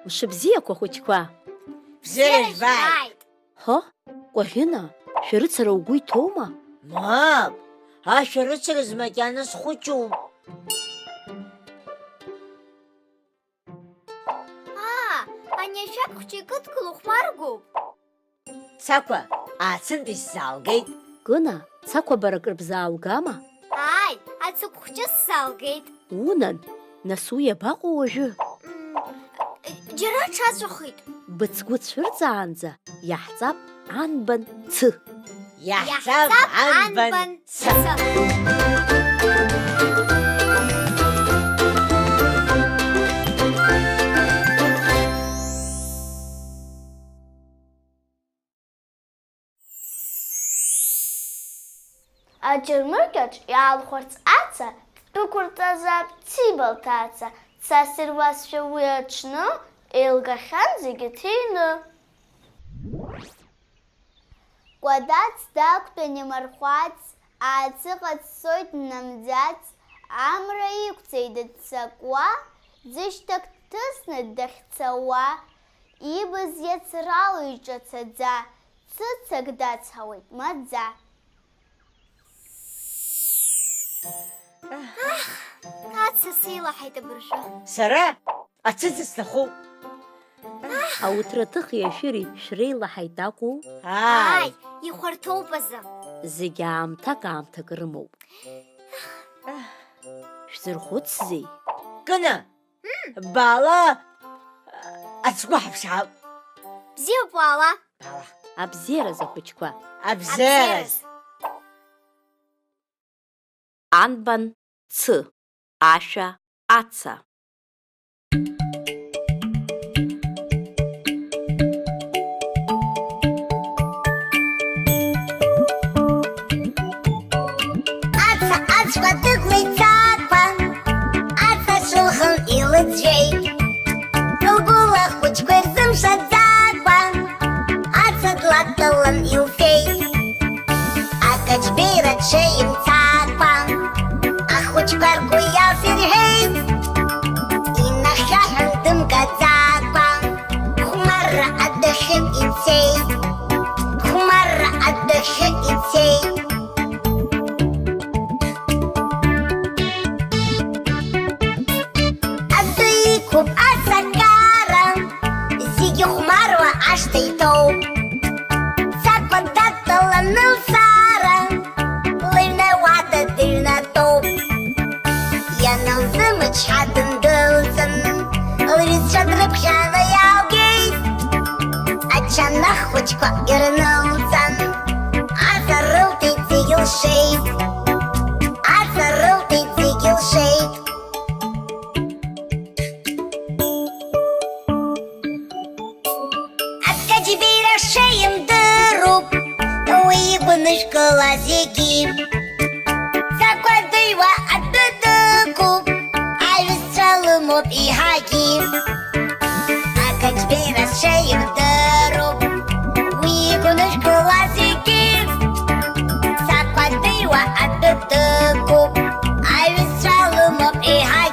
Мшыбзиақәа хәыҷқәа. Бзиара жәбааит. Ҳо, Кәаӷьына, шәарыцара угәы иҭоума? Мап, ашәарыцараз макьана схәыҷуп. Ани ашәақьхәҷы икыдгыло хәмаргоуп. Цақәа, аацынтәи сзаалгеит. Гына, Цақәа бара крыбзааугама? Ааи, ацыгәхәҷы сзаалгеит. Унан, нас уи иабаҟоу уажәы? Џьара аҽаҵәахит. Быцгәы цәырҵаанӡа иаҳҵап анбан цы. Иаҳҵап анбан цы. Аџьармыкьаҿ иаалхәарц аца, дәықәырҵазаап Цибал ҭаца. Цас ируазшәа уи аҽны, еилгахьан зегьы ҭины. Кәадац дақәтәан имархәац, ааҵыҟа дцоит днамӡац, амра иқәҵеит дццакуа, ӡышьҭак дҭысны дахьцауа, ибыз иацрало иҿацаӡа, цыцак дацҳауеит маӡа. Аца сеилаҳаит абыржәы. Сара ацыца сҭахуп. Ауҭраҭыхи ашәыри шәреилаҳаит акәу? Ааи, ихәарҭоуп азы. Зегьы аамҭак рымоуп. Шәзырхәыцзеи? Кына, баала ацгәы ҳаԥшаап. Бзиоуп уаала. Абзиаразы хәыҷқәа. Абзиараз. Анбан цы, ашәа аца. Аца ацәа дыглеит Цақәа, аца шылхын илыӡәӡәеит. Лгәыла хәыҷқәа ирзымшаӡакәа, аца длатәалан илфеит. Акаҷбеира ҽеимцакәа, ахәыҷқәа ргәы иалсырҳәеит. Инахьаҳәын дымгаӡакәа, хәмарра адәахьы ицеит. Хәмарра адәахьы ицеит. Адәы иқәуп асакара, зегьы хәмаруа ашҭа иҭоуп. Цақәа дадтәаланы лсара, лыҩны уада дыҩнатәоуп. Ианалзымычҳа дындәылҵын, лҩызцәа дрыԥхьаны иааугеит. Ачанах хәыҷқәа ирнылҵан, аца рылҭеит зегьы лшеит. Аца рылҭеит зегьы лшеит. Акаҷбеира шеимдыруп, уи игәыныжәкыла зегьы. Цақәа дыҩуа адәы дықәуп, аҩызцәа лымоуп иҳагьы. Акаҷбеира шеимдыруп, уи игәыныжәкыла зегьы. Цақәа дыҩуа адәы дықәуп, аҩызцәа лымоуп иҳагьы.